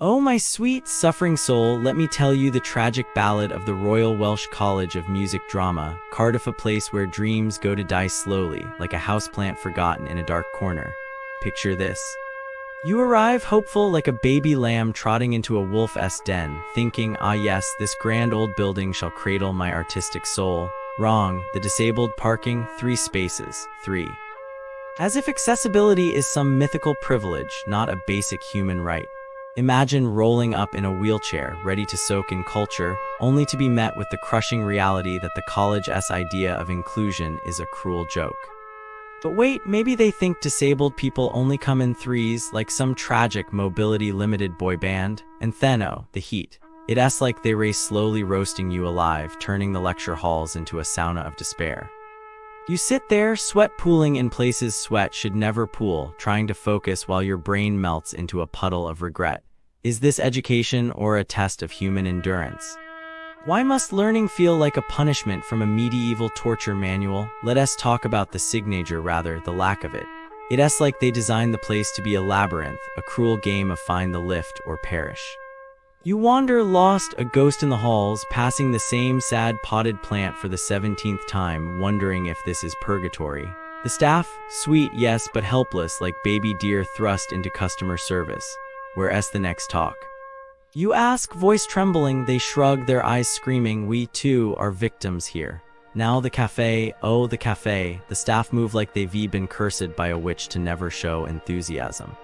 Oh, my sweet, suffering soul, let me tell you the tragic ballad of the Royal Welsh College of Music Drama, Cardiff, a place where dreams go to die slowly, like a houseplant forgotten in a dark corner. Picture this. You arrive hopeful like a baby lamb trotting into a wolf's den, thinking, ah yes, this grand old building shall cradle my artistic soul. Wrong, the disabled parking, 3 spaces, 3. As if accessibility is some mythical privilege, not a basic human right. Imagine rolling up in a wheelchair, ready to soak in culture, only to be met with the crushing reality that the college's idea of inclusion is a cruel joke. But wait, maybe they think disabled people only come in 3s, like some tragic mobility-limited boy band? And then, oh, the heat. It's like they race slowly roasting you alive, turning the lecture halls into a sauna of despair. You sit there, sweat pooling in places sweat should never pool, trying to focus while your brain melts into a puddle of regret. Is this education or a test of human endurance? Why must learning feel like a punishment from a medieval torture manual? Let us talk about the signature, rather, the lack of it. It's like they designed the place to be a labyrinth, a cruel game of find the lift or perish. You wander lost, a ghost in the halls, passing the same sad potted plant for the 17th time, wondering if this is purgatory. The staff, sweet, yes, but helpless, like baby deer thrust into customer service. Where's the next talk? You ask, voice trembling, they shrug, their eyes screaming, we too are victims here. Now the cafe, oh the cafe, the staff move like they've been cursed by a witch to never show enthusiasm.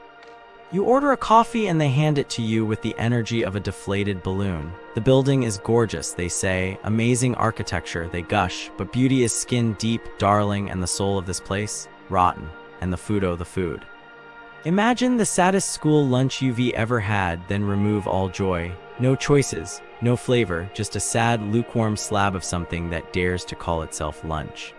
You order a coffee and they hand it to you with the energy of a deflated balloon. The building is gorgeous, they say, amazing architecture, they gush, but beauty is skin deep, darling, and the soul of this place? Rotten. And the food, oh the food. Imagine the saddest school lunch you've ever had, then remove all joy. No choices, no flavor, just a sad, lukewarm slab of something that dares to call itself lunch.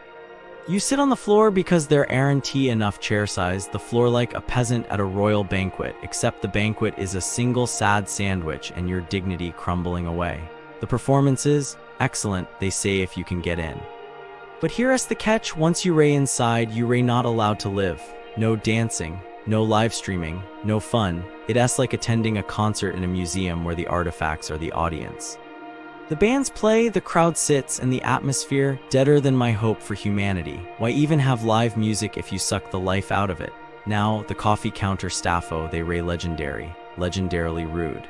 You sit on the floor because there aren't enough chair size, the floor like a peasant at a royal banquet, except the banquet is a single sad sandwich and your dignity crumbling away. The performances? Excellent, they say if you can get in. But here's the catch, once you ray inside, you ray not allowed to live. No dancing, no live streaming, no fun. It's like attending a concert in a museum where the artifacts are the audience. The bands play, the crowd sits, and the atmosphere, deader than my hope for humanity. Why even have live music if you suck the life out of it? Now, the coffee counter staffo, they ray legendary, legendarily rude.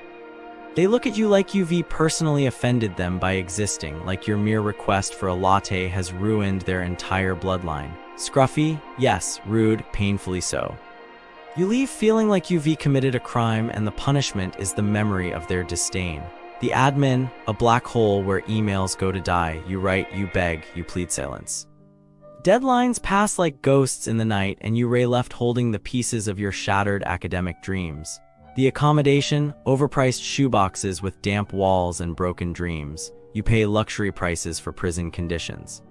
They look at you like you've personally offended them by existing, like your mere request for a latte has ruined their entire bloodline. Scruffy? Yes, rude, painfully so. You leave feeling like you've committed a crime, and the punishment is the memory of their disdain. The admin, a black hole where emails go to die. You write, you beg, you plead silence. Deadlines pass like ghosts in the night, and you ray left holding the pieces of your shattered academic dreams. The accommodation, overpriced shoeboxes with damp walls and broken dreams. You pay luxury prices for prison conditions.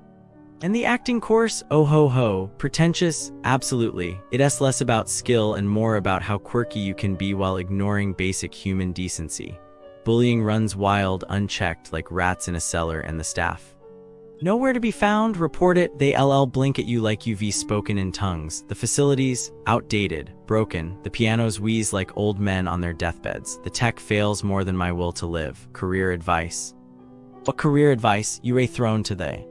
And the acting course, oh ho ho, pretentious, absolutely. It's less about skill and more about how quirky you can be while ignoring basic human decency. Bullying runs wild, unchecked, like rats in a cellar, and the staff. Nowhere to be found, report it, they blink at you like you've spoken in tongues. The facilities, outdated, broken, the pianos wheeze like old men on their deathbeds. The tech fails more than my will to live. Career advice. What career advice you ray thrown today?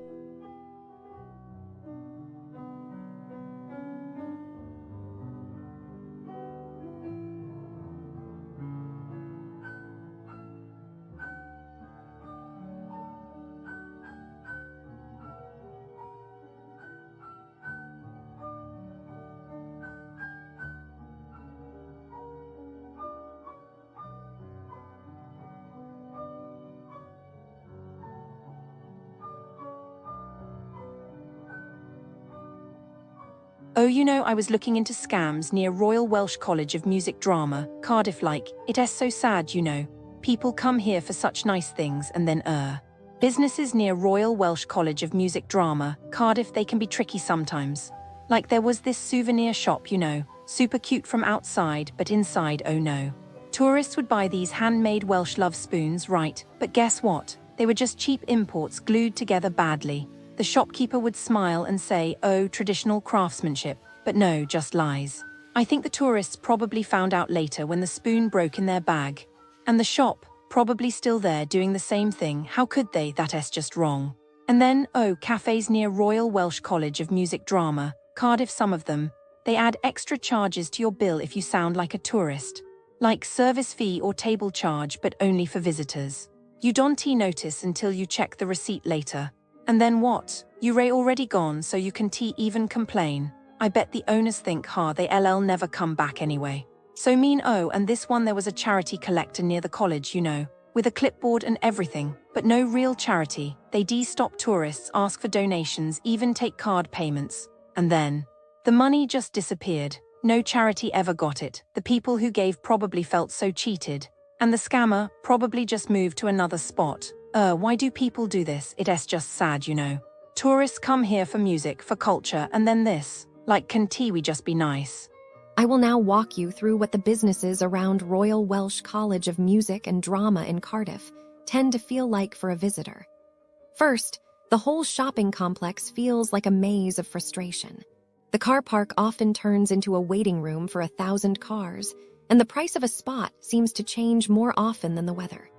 Oh, I was looking into scams near Royal Welsh College of Music Drama, Cardiff like. It's so sad, People come here for such nice things and then Businesses near Royal Welsh College of Music Drama, Cardiff, they can be tricky sometimes. Like there was this souvenir shop, super cute from outside, but inside, oh no. Tourists would buy these handmade Welsh love spoons, right, but guess what? They were just cheap imports glued together badly. The shopkeeper would smile and say, oh, traditional craftsmanship, but no, just lies. I think the tourists probably found out later when the spoon broke in their bag. And the shop, probably still there doing the same thing. How could they? That's just wrong. And then, cafes near Royal Welsh College of Music Drama, Cardiff, some of them, they add extra charges to your bill if you sound like a tourist. Like service fee or table charge, but only for visitors. You don't notice until you check the receipt later. And then what? You're already gone, so you can even complain. I bet the owners think, they'll never come back anyway. So mean. And this one, there was a charity collector near the college, with a clipboard and everything, but no real charity. They stop tourists, ask for donations, even take card payments. And then the money just disappeared. No charity ever got it. The people who gave probably felt so cheated. And the scammer probably just moved to another spot. Why do people do this? It's just sad, Tourists come here for music, for culture, and then this. Like, can we just be nice? I will now walk you through what the businesses around Royal Welsh College of Music and Drama in Cardiff tend to feel like for a visitor. First, the whole shopping complex feels like a maze of frustration. The car park often turns into a waiting room for 1,000 cars, and the price of a spot seems to change more often than the weather.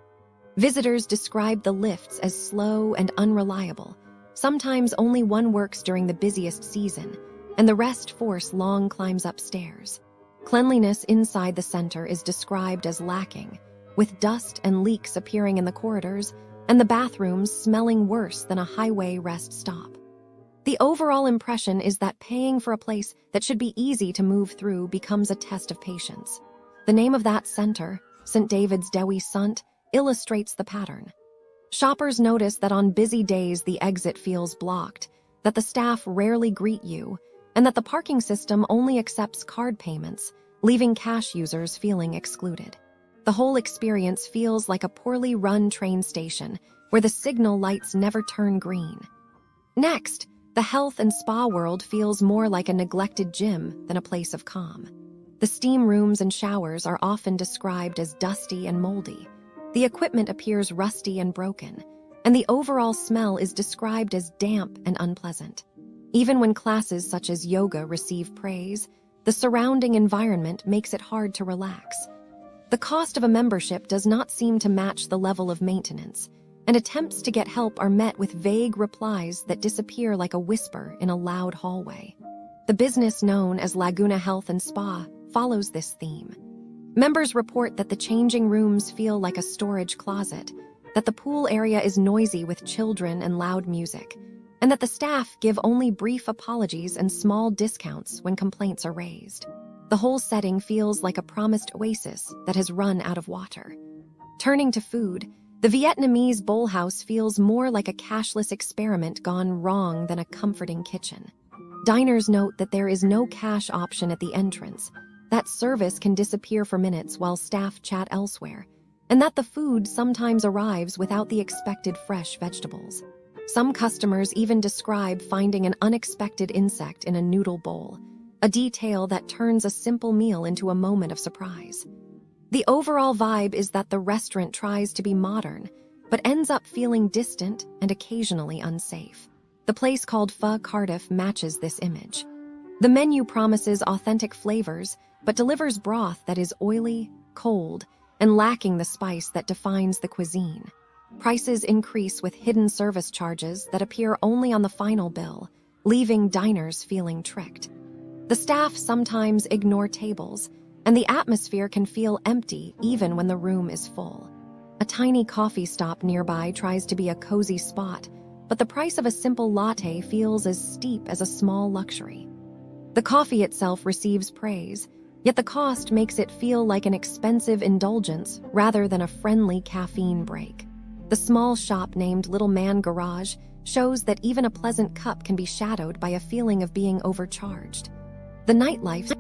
Visitors describe the lifts as slow and unreliable. Sometimes only one works during the busiest season, and the rest force long climbs upstairs. Cleanliness inside the center is described as lacking, with dust and leaks appearing in the corridors, and the bathrooms smelling worse than a highway rest stop. The overall impression is that paying for a place that should be easy to move through becomes a test of patience. The name of that center, St. David's Dewi Sant, illustrates the pattern. Shoppers notice that on busy days the exit feels blocked, that the staff rarely greet you, and that the parking system only accepts card payments, leaving cash users feeling excluded. The whole experience feels like a poorly run train station where the signal lights never turn green. Next, the health and spa world feels more like a neglected gym than a place of calm. The steam rooms and showers are often described as dusty and moldy. The equipment appears rusty and broken, and the overall smell is described as damp and unpleasant. Even when classes such as yoga receive praise, the surrounding environment makes it hard to relax. The cost of a membership does not seem to match the level of maintenance, and attempts to get help are met with vague replies that disappear like a whisper in a loud hallway. The business known as Laguna Health and Spa follows this theme. Members report that the changing rooms feel like a storage closet, that the pool area is noisy with children and loud music, and that the staff give only brief apologies and small discounts when complaints are raised. The whole setting feels like a promised oasis that has run out of water. Turning to food, the Vietnamese bowl house feels more like a cashless experiment gone wrong than a comforting kitchen. Diners note that there is no cash option at the entrance, that service can disappear for minutes while staff chat elsewhere, and that the food sometimes arrives without the expected fresh vegetables. Some customers even describe finding an unexpected insect in a noodle bowl, a detail that turns a simple meal into a moment of surprise. The overall vibe is that the restaurant tries to be modern, but ends up feeling distant and occasionally unsafe. The place called Pho Cardiff matches this image. The menu promises authentic flavors, but delivers broth that is oily, cold, and lacking the spice that defines the cuisine. Prices increase with hidden service charges that appear only on the final bill, leaving diners feeling tricked. The staff sometimes ignore tables, and the atmosphere can feel empty even when the room is full. A tiny coffee stop nearby tries to be a cozy spot, but the price of a simple latte feels as steep as a small luxury. The coffee itself receives praise, yet the cost makes it feel like an expensive indulgence rather than a friendly caffeine break. The small shop named Little Man Garage shows that even a pleasant cup can be shadowed by a feeling of being overcharged. The nightlife